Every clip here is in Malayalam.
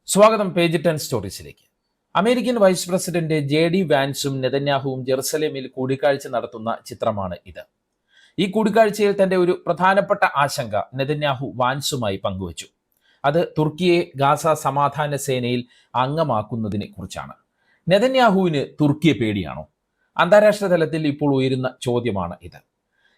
സ്വാഗതം പേജ് 10 സ്റ്റോറീസിലേക്ക്. അമേരിക്കൻ വൈസ് പ്രസിഡന്റ് JD വാൻസും നെതന്യാഹുവും ജെറുസലേമിൽ കൂടിക്കാഴ്ച നടത്തുന്ന ചിത്രമാണ് ഇത്. ഈ കൂടിക്കാഴ്ചയിൽ തന്റെ ഒരു പ്രധാനപ്പെട്ട ആശങ്ക നെതന്യാഹു വാൻസുമായി പങ്കുവച്ചു. അത് തുർക്കിയെ ഗാസ സമാധാന സേനയിൽ അംഗമാക്കുന്നതിനെ കുറിച്ചാണ്. നെതന്യാഹുവിന് തുർക്കിയെ പേടിയാണോ? അന്താരാഷ്ട്ര തലത്തിൽ ഇപ്പോൾ ഉയരുന്ന ചോദ്യമാണ് ഇത്.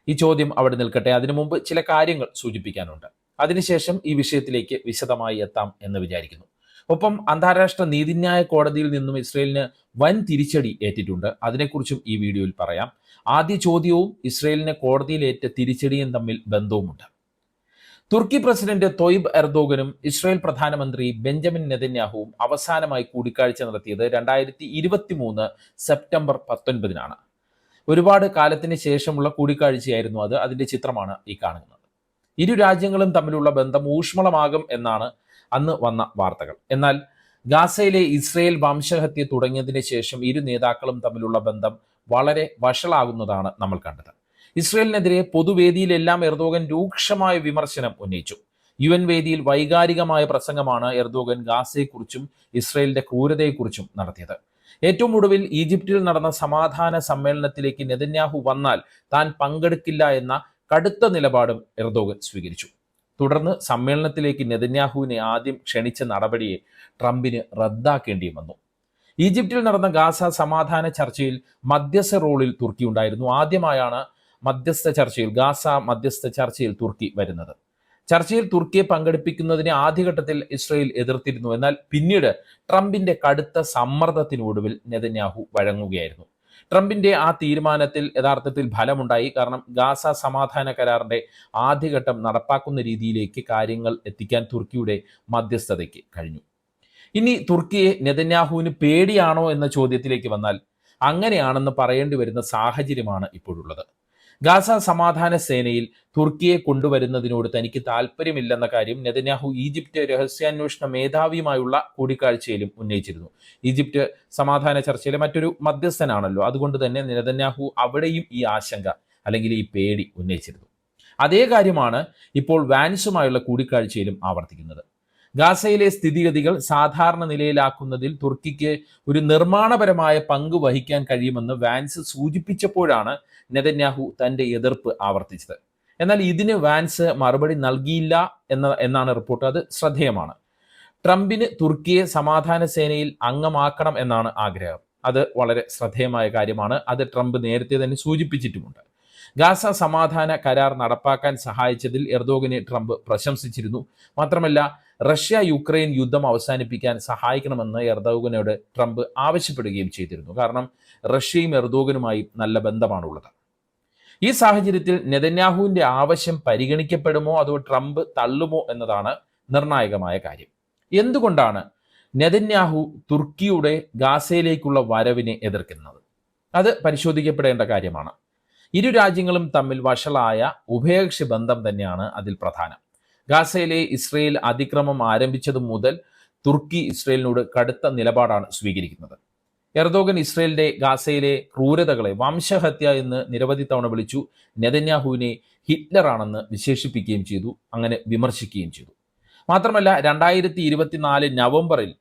ഈ ചോദ്യം അവിടെ നിൽക്കട്ടെ. അതിനു മുമ്പ് ചില കാര്യങ്ങൾ സൂചിപ്പിക്കാനുണ്ട്. അതിനുശേഷം ഈ വിഷയത്തിലേക്ക് വിശദമായി എത്താം എന്ന് വിചാരിക്കുന്നു. ഒപ്പം അന്താരാഷ്ട്ര നീതിന്യായ കോടതിയിൽ നിന്നും ഇസ്രയേലിന് വൻ തിരിച്ചടി ഏറ്റിട്ടുണ്ട്. അതിനെക്കുറിച്ചും ഈ വീഡിയോയിൽ പറയാം. ആദ്യ ചോദ്യവും ഇസ്രയേലിന് കോടതിയിലേറ്റ തിരിച്ചടിയും തമ്മിൽ ബന്ധവുമുണ്ട്. തുർക്കി പ്രസിഡന്റ് തൊയ്ബ് എർദോഗനും ഇസ്രയേൽ പ്രധാനമന്ത്രി ബെഞ്ചമിൻ നെതന്യാഹുവും അവസാനമായി കൂടിക്കാഴ്ച നടത്തിയത് 2023 സെപ്റ്റംബർ 19 ഒരുപാട് കാലത്തിന് ശേഷമുള്ള കൂടിക്കാഴ്ചയായിരുന്നു അത്. അതിന്റെ ചിത്രമാണ് ഈ കാണുന്നത്. ഇരു രാജ്യങ്ങളും തമ്മിലുള്ള ബന്ധം ഊഷ്മളമാകും എന്നാണ് അന്ന് വന്ന വാർത്തകൾ. എന്നാൽ ഗാസയിലെ ഇസ്രയേൽ വംശഹത്യ തുടങ്ങിയതിന് ശേഷം ഇരു നേതാക്കളും തമ്മിലുള്ള ബന്ധം വളരെ വഷളാകുന്നതാണ് നമ്മൾ കണ്ടത്. ഇസ്രയേലിനെതിരെ പൊതുവേദിയിലെല്ലാം എർദോഗൻ രൂക്ഷമായ വിമർശനം ഉന്നയിച്ചു. UN വേദിയിൽ വൈകാരികമായ പ്രസംഗമാണ് എർദോഗൻ ഗാസയെക്കുറിച്ചും ഇസ്രയേലിന്റെ ക്രൂരതയെക്കുറിച്ചും നടത്തിയത്. ഏറ്റവും ഒടുവിൽ ഈജിപ്തിൽ നടന്ന സമാധാന സമ്മേളനത്തിലേക്ക് നെതന്യാഹു വന്നാൽ താൻ പങ്കെടുക്കില്ല എന്ന കടുത്ത നിലപാടും എർദോഗൻ സ്വീകരിച്ചു. തുടർന്ന് സമ്മേളനത്തിലേക്ക് നെതന്യാഹുവിനെ ആദ്യം ക്ഷണിച്ച നടപടിയെ ട്രംപിന് റദ്ദാക്കേണ്ടി വന്നു. ഈജിപ്തിൽ നടന്ന ഗാസ സമാധാന ചർച്ചയിൽ മധ്യസ്ഥ റോളിൽ തുർക്കി ഉണ്ടായിരുന്നു. ആദ്യമായാണ് ഗാസ മധ്യസ്ഥ ചർച്ചയിൽ തുർക്കി വരുന്നത്. ചർച്ചയിൽ തുർക്കിയെ പങ്കെടുപ്പിക്കുന്നതിനെ ആദ്യഘട്ടത്തിൽ ഇസ്രയേൽ എതിർത്തിരുന്നു. എന്നാൽ പിന്നീട് ട്രംപിന്റെ കടുത്ത സമ്മർദ്ദത്തിനൊടുവിൽ നെതന്യാഹു വഴങ്ങുകയായിരുന്നു. ട്രംപിന്റെ ആ തീരുമാനത്തിൽ യഥാർത്ഥത്തിൽ ഫലമുണ്ടായി. കാരണം ഗാസ സമാധാന കരാറിന്റെ ആദ്യഘട്ടം നടപ്പാക്കുന്ന രീതിയിലേക്ക് കാര്യങ്ങൾ എത്തിക്കാൻ തുർക്കിയുടെ മധ്യസ്ഥതയ്ക്ക് കഴിഞ്ഞു. ഇനി തുർക്കിയെ നെതന്യാഹുവിന് പേടിയാണോ എന്ന ചോദ്യത്തിലേക്ക് വന്നാൽ അങ്ങനെയാണെന്ന് പറയേണ്ടി വരുന്ന സാഹചര്യമാണ് ഇപ്പോഴുള്ളത്. ഗാസ സമാധാന സേനയിൽ തുർക്കിയെ കൊണ്ടുവരുന്നതിനോട് തനിക്ക് താല്പര്യമില്ലെന്ന കാര്യം നെതന്യാഹു ഈജിപ്ത് രഹസ്യാന്വേഷണ മേധാവിയുമായുള്ള കൂടിക്കാഴ്ചയിലും ഉന്നയിച്ചിരുന്നു. ഈജിപ്ത് സമാധാന ചർച്ചയിലെ മറ്റൊരു മധ്യസ്ഥനാണല്ലോ. അതുകൊണ്ട് തന്നെ നെതന്യാഹു അവിടെയും ഈ ആശങ്ക അല്ലെങ്കിൽ ഈ പേടി ഉന്നയിച്ചിരുന്നു. അതേ കാര്യമാണ് ഇപ്പോൾ വാൻസുമായുള്ള കൂടിക്കാഴ്ചയിലും ആവർത്തിക്കുന്നത്. ഗാസയിലെ സ്ഥിതിഗതികൾ സാധാരണ നിലയിലാക്കുന്നതിൽ തുർക്കിക്ക് ഒരു നിർമ്മാണപരമായ പങ്ക് വഹിക്കാൻ കഴിയുമെന്ന് വാൻസ് സൂചിപ്പിച്ചപ്പോഴാണ് നെതന്യാഹു തന്റെ എതിർപ്പ് ആവർത്തിച്ചത്. എന്നാൽ ഇതിന് വാൻസ് മറുപടി നൽകിയില്ല എന്നാണ് റിപ്പോർട്ട്. അത് ശ്രദ്ധേയമാണ്. ട്രംപിന് തുർക്കിയെ സമാധാന സേനയിൽ അംഗമാക്കണം എന്നാണ് ആഗ്രഹം. അത് വളരെ ശ്രദ്ധേയമായ കാര്യമാണ്. അത് ട്രംപ് നേരത്തെ തന്നെ സൂചിപ്പിച്ചിട്ടുമുണ്ട്. ഗാസ സമാധാന കരാർ നടപ്പാക്കാൻ സഹായിച്ചതിൽ എർദോഗനെ ട്രംപ് പ്രശംസിച്ചിരുന്നു. മാത്രമല്ല റഷ്യ യുക്രൈൻ യുദ്ധം അവസാനിപ്പിക്കാൻ സഹായിക്കണമെന്ന് എർദോഗനോട് ട്രംപ് ആവശ്യപ്പെടുകയും ചെയ്തിരുന്നു. കാരണം റഷ്യയും എർദോഗനുമായി നല്ല ബന്ധമാണുള്ളത്. ഈ സാഹചര്യത്തിൽ നെതന്യാഹുവിന്റെ ആവശ്യം പരിഗണിക്കപ്പെടുമോ അതോ ട്രംപ് തള്ളുമോ എന്നതാണ് നിർണായകമായ കാര്യം. എന്തുകൊണ്ടാണ് നെതന്യാഹു തുർക്കിയുടെ ഗാസയിലേക്കുള്ള വരവിനെ എതിർക്കുന്നത്? അത് പരിശോധിക്കപ്പെടേണ്ട കാര്യമാണ്. ഇരു രാജ്യങ്ങളും തമ്മിൽ വഷളായ ഉഭയകക്ഷി ബന്ധം തന്നെയാണ് അതിൽ പ്രധാനം. ഗാസയിലെ ഇസ്രയേൽ അതിക്രമം ആരംഭിച്ചതു മുതൽ തുർക്കി ഇസ്രയേലിനോട് കടുത്ത നിലപാടാണ് സ്വീകരിക്കുന്നത്. എർദോഗൻ ഇസ്രയേലിന്റെ ഗാസയിലെ ക്രൂരതകളെ വംശഹത്യ എന്ന് നിരവധി തവണ വിളിച്ചു. നെതന്യാഹുവിനെ ഹിറ്റ്ലറാണെന്ന് വിശേഷിപ്പിക്കുകയും ചെയ്തു, അങ്ങനെ വിമർശിക്കുകയും ചെയ്തു. മാത്രമല്ല 2024 നവംബറിൽ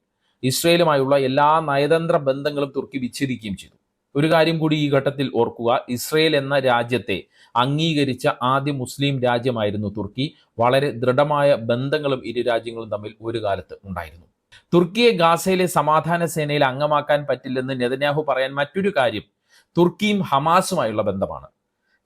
ഇസ്രയേലുമായുള്ള എല്ലാ നയതന്ത്ര ബന്ധങ്ങളും തുർക്കി വിച്ഛേദിക്കുകയും ചെയ്തു. ഒരു കാര്യം കൂടി ഈ ഘട്ടത്തിൽ ഓർക്കുക, ഇസ്രയേൽ എന്ന രാജ്യത്തെ അംഗീകരിച്ച ആദ്യ മുസ്ലിം രാജ്യമായിരുന്നു തുർക്കി. വളരെ ദൃഢമായ ബന്ധങ്ങളും ഇരു രാജ്യങ്ങളും തമ്മിൽ ഒരു കാലത്ത് ഉണ്ടായിരുന്നു. തുർക്കിയെ ഗാസയിലെ സമാധാന സേനയിൽ അംഗമാക്കാൻ പറ്റില്ലെന്ന് നെതന്യാഹു പറയാൻ മറ്റൊരു കാര്യം തുർക്കിയും ഹമാസുമായുള്ള ബന്ധമാണ്.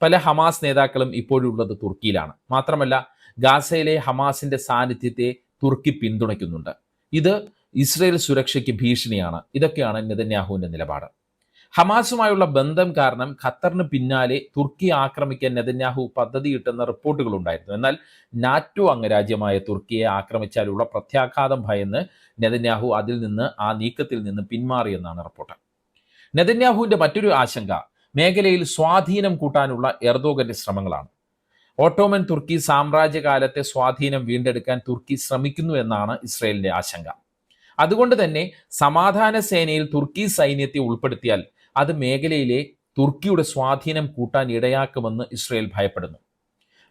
പല ഹമാസ് നേതാക്കളും ഇപ്പോഴുള്ളത് തുർക്കിയിലാണ്. മാത്രമല്ല ഗാസയിലെ ഹമാസിന്റെ സാന്നിധ്യത്തെ തുർക്കി പിന്തുണയ്ക്കുന്നുണ്ട്. ഇത് ഇസ്രയേൽ സുരക്ഷയ്ക്ക് ഭീഷണിയാണ്. ഇതൊക്കെയാണ് നെതന്യാഹുവിന്റെ നിലപാട്. ഹമാസുമായുള്ള ബന്ധം കാരണം ഖത്തറിന് പിന്നാലെ തുർക്കി ആക്രമിക്കാൻ നെതന്യാഹു പദ്ധതിയിട്ടെന്ന റിപ്പോർട്ടുകൾ ഉണ്ടായിരുന്നു. എന്നാൽ നാറ്റോ അംഗരാജ്യമായ തുർക്കിയെ ആക്രമിച്ചാലുള്ള പ്രത്യാഘാതം ഭയന്ന് നെതന്യാഹു ആ നീക്കത്തിൽ നിന്ന് പിന്മാറിയെന്നാണ് റിപ്പോർട്ട്. നെതന്യാഹുവിന്റെ മറ്റൊരു ആശങ്ക മേഖലയിൽ സ്വാധീനം കൂട്ടാനുള്ള എർദോഗന്റെ ശ്രമങ്ങളാണ്. ഓട്ടോമൻ തുർക്കി സാമ്രാജ്യകാലത്തെ സ്വാധീനം വീണ്ടെടുക്കാൻ തുർക്കി ശ്രമിക്കുന്നു എന്നാണ് ഇസ്രയേലിന്റെ ആശങ്ക. അതുകൊണ്ട് തന്നെ സമാധാന സേനയിൽ തുർക്കി സൈന്യത്തെ ഉൾപ്പെടുത്തിയാൽ അത് മേഖലയിലെ തുർക്കിയുടെ സ്വാധീനം കൂട്ടാൻ ഇടയാക്കുമെന്ന് ഇസ്രയേൽ ഭയപ്പെടുന്നു.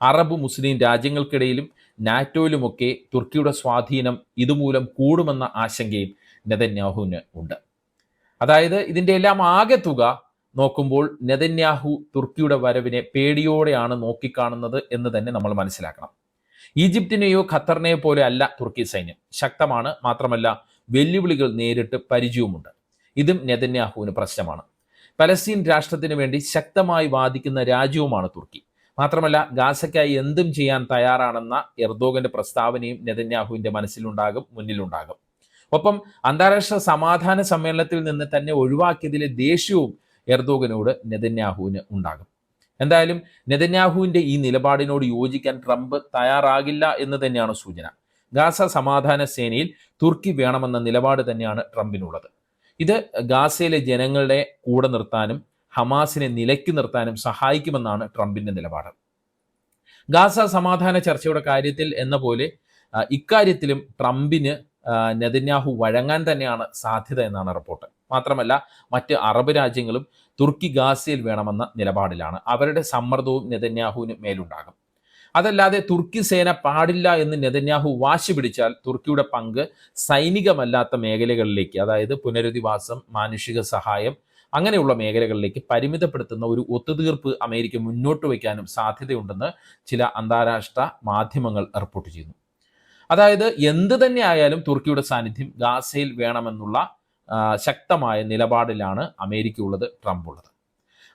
അറബ് മുസ്ലിം രാജ്യങ്ങൾക്കിടയിലും നാറ്റോയിലുമൊക്കെ തുർക്കിയുടെ സ്വാധീനം ഇതുമൂലം കൂടുമെന്ന ആശങ്കയും നെതന്യാഹുവിന് ഉണ്ട്. അതായത് ഇതിൻ്റെ എല്ലാം ആകെ തുക നോക്കുമ്പോൾ നെതന്യാഹു തുർക്കിയുടെ വരവിനെ പേടിയോടെയാണ് നോക്കിക്കാണുന്നത് എന്ന് തന്നെ നമ്മൾ മനസ്സിലാക്കണം. ഈജിപ്തിനെയോ ഖത്തറിനെയോ പോലെ അല്ല തുർക്കി സൈന്യം. ശക്തമാണ്, മാത്രമല്ല വെല്ലുവിളികൾ നേരിട്ട് പരിചയവുമുണ്ട്. ഇതും നെതന്യാഹുവിന് പ്രശ്നമാണ്. പലസ്തീൻ രാഷ്ട്രത്തിന് വേണ്ടി ശക്തമായി വാദിക്കുന്ന രാജ്യവുമാണ് തുർക്കി. മാത്രമല്ല ഗാസയ്ക്കായി എന്തും ചെയ്യാൻ തയ്യാറാണെന്ന എർദോഗന്റെ പ്രസ്താവനയും നെതന്യാഹുവിന്റെ മുന്നിലുണ്ടാകും. ഒപ്പം അന്താരാഷ്ട്ര സമാധാന സമ്മേളനത്തിൽ നിന്ന് തന്നെ ഒഴിവാക്കിയതിലെ ദേഷ്യവും എർദോഗനോട് നെതന്യാഹുവിന് ഉണ്ടാകും. എന്തായാലും നെതന്യാഹുവിന്റെ ഈ നിലപാടിനോട് യോജിക്കാൻ ട്രംപ് തയ്യാറാകില്ല എന്ന് തന്നെയാണ് സൂചന. ഗാസ സമാധാന സേനയിൽ തുർക്കി വേണമെന്ന നിലപാട് തന്നെയാണ് ട്രംപിനുള്ളത്. ഇത് ഗാസയിലെ ജനങ്ങളുടെ കൂടെ നിർത്താനും ഹമാസിനെ നിലയ്ക്ക് നിർത്താനും സഹായിക്കുമെന്നാണ് ട്രംപിന്റെ നിലപാട്. ഗാസ സമാധാന ചർച്ചയുടെ കാര്യത്തിൽ എന്ന പോലെ ഇക്കാര്യത്തിലും ട്രംപിന് നെതന്യാഹു വഴങ്ങാൻ തന്നെയാണ് സാധ്യത എന്നാണ് റിപ്പോർട്ട്. മാത്രമല്ല മറ്റ് അറബ് രാജ്യങ്ങളും തുർക്കി ഗാസയിൽ വേണമെന്ന നിലപാടിലാണ്. അവരുടെ സമ്മർദ്ദവും നെതന്യാഹുവിന് മേലുണ്ടാകും. അതല്ലാതെ തുർക്കി സേന പാടില്ല എന്ന് നെതന്യാഹു വാശി പിടിച്ചാൽ തുർക്കിയുടെ പങ്ക് സൈനികമല്ലാത്ത മേഖലകളിലേക്ക്, അതായത് പുനരധിവാസം, മാനുഷിക സഹായം, അങ്ങനെയുള്ള മേഖലകളിലേക്ക് പരിമിതപ്പെടുത്തുന്ന ഒരു ഒത്തുതീർപ്പ് അമേരിക്ക മുന്നോട്ട് വയ്ക്കാനും സാധ്യതയുണ്ടെന്ന് ചില അന്താരാഷ്ട്ര മാധ്യമങ്ങൾ റിപ്പോർട്ട് ചെയ്യുന്നു. അതായത് എന്ത് തന്നെ ആയാലും തുർക്കിയുടെ സാന്നിധ്യം ഗാസയിൽ വേണമെന്നുള്ള ശക്തമായ നിലപാടിലാണ് അമേരിക്ക ഉള്ളത്, ട്രംപ് ഉള്ളത്.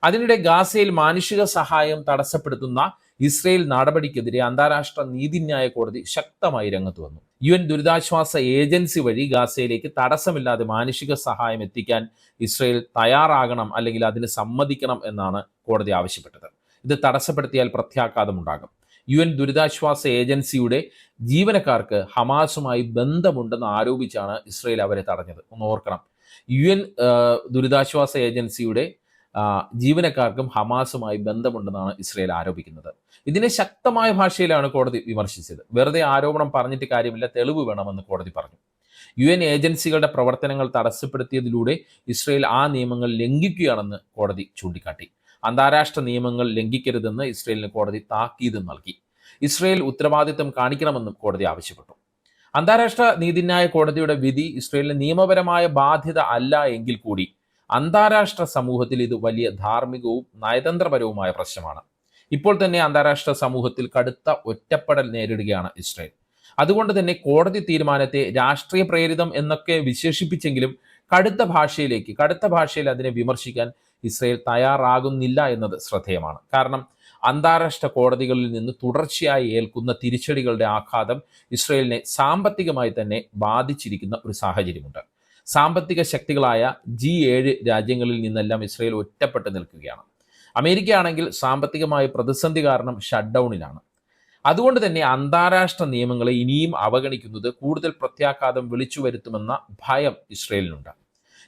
അതിനിടെ ഗാസയിൽ മാനുഷിക സഹായം തടസ്സപ്പെടുത്തുന്ന ഇസ്രയേൽ നടപടിക്കെതിരെ അന്താരാഷ്ട്ര നീതിന്യായ കോടതി ശക്തമായി രംഗത്ത് വന്നു. UN ദുരിതാശ്വാസ ഏജൻസി വഴി ഗാസയിലേക്ക് തടസ്സമില്ലാതെ മാനുഷിക സഹായം എത്തിക്കാൻ ഇസ്രയേൽ തയ്യാറാകണം, അല്ലെങ്കിൽ അതിന് സമ്മതിക്കണം എന്നാണ് കോടതി ആവശ്യപ്പെട്ടത്. ഇത് തടസ്സപ്പെടുത്തിയാൽ പ്രത്യാഘാതമുണ്ടാകും. UN ദുരിതാശ്വാസ ഏജൻസിയുടെ ജീവനക്കാർക്ക് ഹമാസുമായി ബന്ധമുണ്ടെന്ന് ആരോപിച്ചാണ് ഇസ്രയേൽ അവരെ തടഞ്ഞത്. ഒന്ന് ഓർക്കണം, UN ദുരിതാശ്വാസ ഏജൻസിയുടെ ജീവനക്കാർക്കും ഹമാസുമായി ബന്ധമുണ്ടെന്നാണ് ഇസ്രയേൽ ആരോപിക്കുന്നത്. ഇതിനെ ശക്തമായ ഭാഷയിലാണ് കോടതി വിമർശിച്ചത്. വെറുതെ ആരോപണം പറഞ്ഞിട്ട് കാര്യമില്ല, തെളിവ് വേണമെന്ന് കോടതി പറഞ്ഞു. UN ഏജൻസികളുടെ പ്രവർത്തനങ്ങൾ തടസ്സപ്പെടുത്തിയതിലൂടെ ഇസ്രയേൽ ആ നിയമങ്ങൾ ലംഘിക്കുകയാണെന്ന് കോടതി ചൂണ്ടിക്കാട്ടി. അന്താരാഷ്ട്ര നിയമങ്ങൾ ലംഘിക്കരുതെന്ന് ഇസ്രയേലിന് കോടതി താക്കീത് നൽകി. ഇസ്രയേൽ ഉത്തരവാദിത്തം കാണിക്കണമെന്നും കോടതി ആവശ്യപ്പെട്ടു. അന്താരാഷ്ട്ര നീതിന്യായ കോടതിയുടെ വിധി ഇസ്രയേലിന് നിയമപരമായ ബാധ്യത അല്ല എങ്കിൽ കൂടി അന്താരാഷ്ട്ര സമൂഹത്തിൽ ഇത് വലിയ ധാർമ്മികവും നയതന്ത്രപരവുമായ പ്രശ്നമാണ്. ഇപ്പോൾ തന്നെ അന്താരാഷ്ട്ര സമൂഹത്തിൽ കടുത്ത ഒറ്റപ്പെടൽ നേരിടുകയാണ് ഇസ്രയേൽ. അതുകൊണ്ട് തന്നെ കോടതി തീരുമാനത്തെ രാഷ്ട്രീയ പ്രേരിതം എന്നൊക്കെ വിശേഷിപ്പിച്ചെങ്കിലും കടുത്ത ഭാഷയിൽ അതിനെ വിമർശിക്കാൻ ഇസ്രയേൽ തയ്യാറാകുന്നില്ല എന്നത് ശ്രദ്ധേയമാണ്. കാരണം അന്താരാഷ്ട്ര കോടതികളിൽ നിന്ന് തുടർച്ചയായി ഏൽക്കുന്ന തിരിച്ചടികളുടെ ആഘാതം ഇസ്രയേലിനെ സാമ്പത്തികമായി തന്നെ ബാധിച്ചിരിക്കുന്ന ഒരു സാഹചര്യമുണ്ട്. സാമ്പത്തിക ശക്തികളായ G7 രാജ്യങ്ങളിൽ നിന്നെല്ലാം ഇസ്രയേൽ ഒറ്റപ്പെട്ട് നിൽക്കുകയാണ്. അമേരിക്കയാണെങ്കിൽ സാമ്പത്തികമായ പ്രതിസന്ധി കാരണം ഷട്ട് ഡൗണിലാണ്. അതുകൊണ്ട് തന്നെ അന്താരാഷ്ട്ര നിയമങ്ങളെ ഇനിയും അവഗണിക്കുന്നത് കൂടുതൽ പ്രത്യാഘാതം വിളിച്ചു വരുത്തുമെന്ന ഭയം ഇസ്രയേലിനുണ്ട്.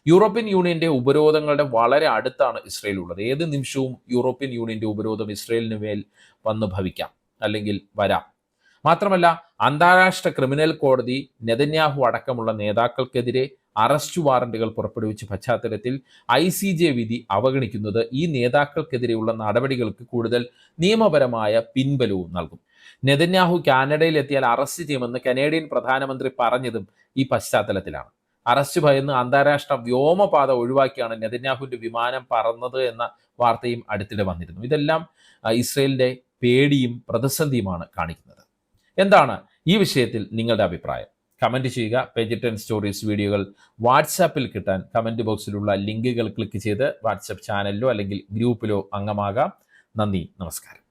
യൂറോപ്യൻ യൂണിയന്റെ ഉപരോധങ്ങളുടെ വളരെ അടുത്താണ് ഇസ്രയേൽ ഉള്ളത്. ഏത് നിമിഷവും യൂറോപ്യൻ യൂണിയന്റെ ഉപരോധം ഇസ്രയേലിന് മേൽ വന്നു ഭവിക്കാം, അല്ലെങ്കിൽ വരാം. മാത്രമല്ല അന്താരാഷ്ട്ര ക്രിമിനൽ കോടതി നെതന്യാഹു അടക്കമുള്ള നേതാക്കൾക്കെതിരെ അറസ്റ്റ് വാറന്റുകൾ പുറപ്പെടുവിച്ച പശ്ചാത്തലത്തിൽ ICJ വിധി അവഗണിക്കുന്നത് ഈ നേതാക്കൾക്കെതിരെയുള്ള നടപടികൾക്ക് കൂടുതൽ നിയമപരമായ പിൻബലവും നൽകും. നെതന്യാഹു കാനഡയിൽ എത്തിയാൽ അറസ്റ്റ് ചെയ്യുമെന്ന് കനേഡിയൻ പ്രധാനമന്ത്രി പറഞ്ഞതും ഈ പശ്ചാത്തലത്തിലാണ്. അറസ്റ്റ് ഭയന്ന് അന്താരാഷ്ട്ര വ്യോമപാത ഒഴിവാക്കിയാണ് നെതന്യാഹുവിന്റെ വിമാനം പറന്നത് എന്ന വാർത്തയും അടുത്തിടെ വന്നിരുന്നു. ഇതെല്ലാം ഇസ്രയേലിന്റെ പേടിയും പ്രതിസന്ധിയുമാണ് കാണിക്കുന്നത്. എന്താണ് ഈ വിഷയത്തിൽ നിങ്ങളുടെ അഭിപ്രായം? കമന്റ് ചെയ്യുക. പേജ് 10 സ്റ്റോറീസ് വീഡിയോകൾ വാട്സാപ്പിൽ കിട്ടാൻ കമന്റ് ബോക്സിലുള്ള ലിങ്കുകൾ ക്ലിക്ക് ചെയ്ത് വാട്സാപ്പ് ചാനലിലോ അല്ലെങ്കിൽ ഗ്രൂപ്പിലോ അംഗമാകാം. നന്ദി, നമസ്കാരം.